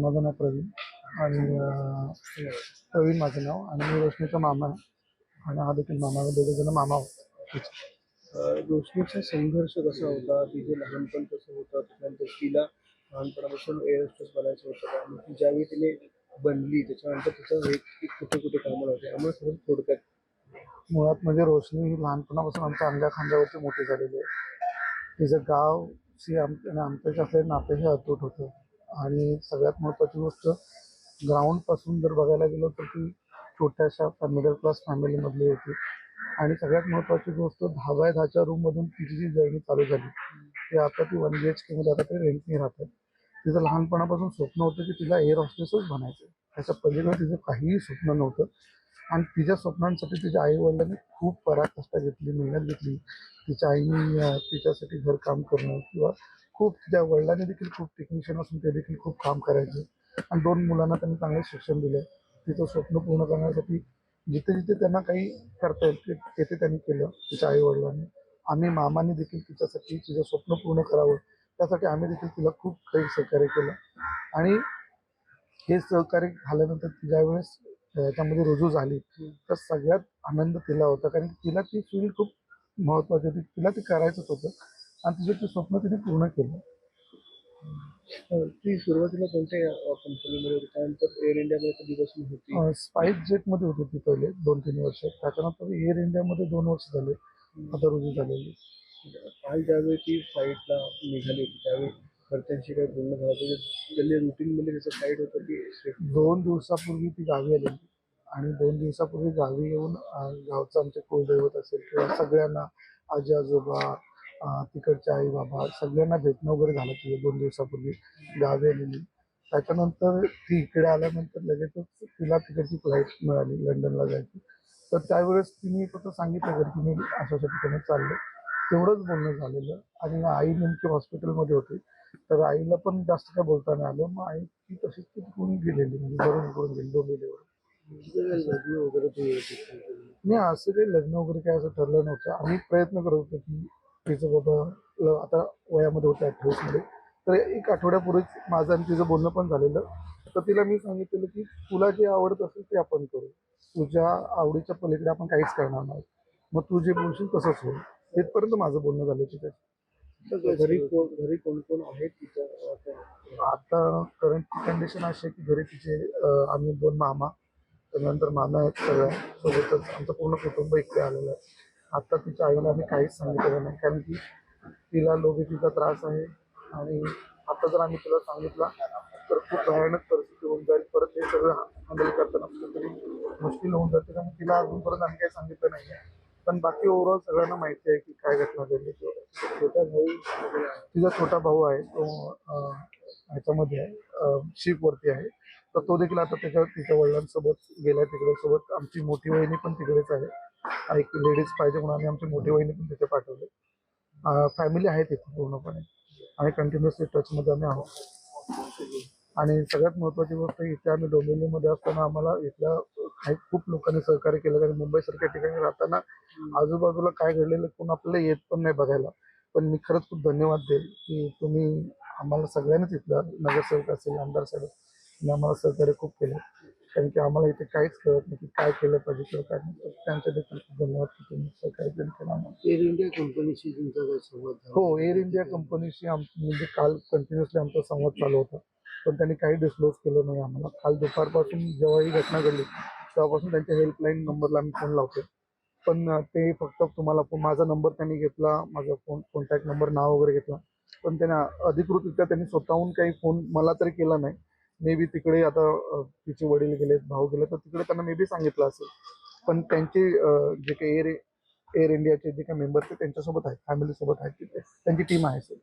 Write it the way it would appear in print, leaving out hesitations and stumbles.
माझं नाव प्रवीण आणि प्रवीण माझं नाव आणि मी रोशनीचा मामा आहे आणि हा देखील मामा, दोघे जण मामा आहोत. रोशनीचा संघर्ष कसा होता, तिचे लहानपण कसं होतं, त्याच्यानंतर तिला लहानपणापासून एअर होस्टेस बनायचं होतं का? आणि ती ज्यावेळी तिने बनली त्याच्यानंतर तिचं हे ती कुठे कुठे कामाला होते आम्हाला सगळं थोडक्यात. मुळात म्हणजे रोशनी ही लहानपणापासून आमच्या अंगा खांद्यावरती मोठी झालेली आहे. तिचं गावशी आमच्याशी असलेलं नातं हे अतूट होतं आणि सगळ्यात महत्त्वाची गोष्ट ग्राउंडपासून जर बघायला गेलो तर ती छोट्याशा मिडल क्लास फॅमिलीमधली होती. आणि सगळ्यात महत्त्वाची गोष्ट 10x10च्या रूममधून तिची जी जर्नी चालू झाली ती आता ती 1 BHK मध्ये आता ते रेंटनी राहतात. तिचं लहानपणापासून स्वप्न होतं की तिला एअर हॉस्टेसच बनायचं. त्याच्या पलीकडे तिचं काहीही स्वप्न नव्हतं आणि तिच्या स्वप्नांसाठी तिच्या आई वडिलांनी खूप पराकाष्ठा घेतली, मेहनत घेतली. तिच्या आईने तिच्यासाठी घरकाम करणं किंवा खूप तिच्या वडिलांनी देखील खूप टेक्निशियन असून ते देखील खूप काम करायचे आणि 2 मुलांना त्यांनी चांगले शिक्षण दिलं. तिचं स्वप्न पूर्ण करण्यासाठी जिथे जिथे त्यांना काही करता येईल तेथे त्यांनी केलं तिच्या आई वडिलांनी. आम्ही मामांनी देखील तिच्यासाठी तिचं स्वप्न पूर्ण करावं त्यासाठी आम्ही देखील तिला खूप काही सहकार्य केलं आणि हे सहकार्य झाल्यानंतर ती ज्यावेळेस याच्यामध्ये रुजू झाली तर सगळ्यात आनंद तिला होता कारण की तिला ती फील्ड खूप महत्त्वाची होती. तिला ते करायचंच होतं आणि तिचं ते स्वप्न तिने पूर्ण केलं. ती सुरुवातीला कोणत्या कंपनीमध्ये होती, त्यानंतर एअर इंडियामध्ये कधीपासून होती? स्पाइस जेटमध्ये होती ती पहिले 2-3 वर्ष. त्याच्यानंतर एअर इंडियामध्ये 2 वर्ष झाले आता रुजू झालेली. काल ज्यावेळी ती फ्लाईटला निघाली होती त्यावेळी घरच्यांशी काही बोलणं झालं होतं, त्यांनी रुटीनमध्ये त्याचं फ्लाईट होतं की 2 दिवसापूर्वी ती गावी आलेली आणि 2 दिवसापूर्वी गावी येऊन गावचं आमचे कुलदैवत असेल किंवा सगळ्यांना आजी आजोबा तिकडचे आई बाबा सगळ्यांना भेटणं वगैरे झालं तिथे 2 दिवसापूर्वी गावी आलेली. त्याच्यानंतर ती इकडे आल्यानंतर लगेचच तिला तिकडची फ्लाईट मिळाली लंडनला जायची. तर त्यावेळेस तिने फक्त सांगितलं घरी की मी अशा ठिकाणी चालले. तेवढंच बोलणं झालेलं आणि आई नेमकी हॉस्पिटलमध्ये होती. तर आईला पण जास्त काय बोलता नाही आलं. मग आई ती तशीच तिकडून गेलेली म्हणजे भरून इकडून गेली डोंबिवलीवरून. लग्न वगैरे ते नाही असं काही लग्न वगैरे काय असं ठरलं नव्हतं. आम्ही प्रयत्न करत होतो की तिचं बाबा आता वयामध्ये होतं 28 मध्ये. तर 1 आठवड्यापूर्वीच माझं आणि तिचं बोलणं पण झालेलं. तर तिला मी सांगितलेलं की तुला जे आवडत असेल ते आपण करू. तुझ्या आवडीच्या पलीकडे आपण काहीच करणार नाही. मग तू जे बोलशील तसंच होईल. इथपर्यंत माझं बोलणं झालं तिच्याशी. घरी कोण कोण आहेत तिच्या आता करंट कंडिशन अशी आहे की घरी तिचे आम्ही 2 मामा त्यानंतर मामा आहेत सगळ्या सोबतच आमचं पूर्ण कुटुंब इकडे आलेलं आहे. आता तिच्या आईला आम्ही काहीच सांगितलेलं नाही कारण की तिला लोबेतीचा त्रास आहे आणि आता जर आम्ही तिला सांगितलं तर खूप भयानक परिस्थिती होऊन जाईल. परत हे सगळं हँडल करताना कुठेतरी मुश्किल होऊन जाते त्यामुळे तिला अजूनपर्यंत आम्ही काही सांगितलं नाही आहे. पण बाकी ओव्हरऑल सगळ्यांना माहिती आहे की काय घटना घडली. तिचा छोटा भाऊ आहे तो ह्याच्यामध्ये आहे शिपवरती आहे. तर तो देखील आता तिच्या वडिलांसोबत गेलाय तिकडे सोबत. आमची मोठी वहिनी पण तिकडेच आहे. एक लेडीज पाहिजे म्हणून आम्ही आमची मोठी वहिनी पण तिथे पाठवले. फॅमिली आहे तिथे पूर्णपणे आणि कंटिन्युअसली टचमध्ये आम्ही आहोत. आणि सगळ्यात महत्त्वाची गोष्ट इथे आम्ही डोंबिवलीमध्ये असताना आम्हाला इथल्या काही खूप लोकांनी सहकार्य केलं कारण मुंबईसारख्या ठिकाणी राहताना आजूबाजूला काय घडलेलं कोण आपल्याला येत पण नाही बघायला. पण मी खरंच खूप धन्यवाद देईल की तुम्ही आम्हाला सगळ्यांनीच इथलं नगरसेवक असेल आमदार साहेब यांनी आम्हाला सहकार्य खूप केलं कारण की आम्हाला इथे काहीच कळत नाही की काय केलं पाहिजे किंवा काय नाही. त्यांचे देखील खूप धन्यवाद की तुम्ही सहकार्य केलं आम्हाला. एअर इंडिया कंपनीशी तुमचा काही संवाद झाला? हो एअर इंडिया कंपनीशी म्हणजे काल कंटिन्युअसली आमचा संवाद चालू होता पण त्यांनी काही डिस्क्लोज केलं नाही आम्हाला. काल दुपारपासून जेव्हा ही घटना घडली तेव्हापासून त्यांच्या हेल्पलाईन नंबरला आम्ही फोन लावतो. पण ते फक्त तुम्हाला माझा नंबर त्यांनी घेतला, माझा कॉन्टॅक्ट नंबर नाव वगैरे घेतला. पण त्यांना अधिकृतरित्या त्यांनी स्वतःहून काही फोन मला तरी केला नाही. मे बी तिकडे आता तिचे वडील गेलेत, भाऊ गेले तर तिकडे त्यांना मे बी सांगितलं असेल. पण त्यांचे जे काही एअर इंडियाचे जे काही मेंबर ते त्यांच्यासोबत आहेत, फॅमिलीसोबत आहेत तिथे त्यांची टीम आहे सर.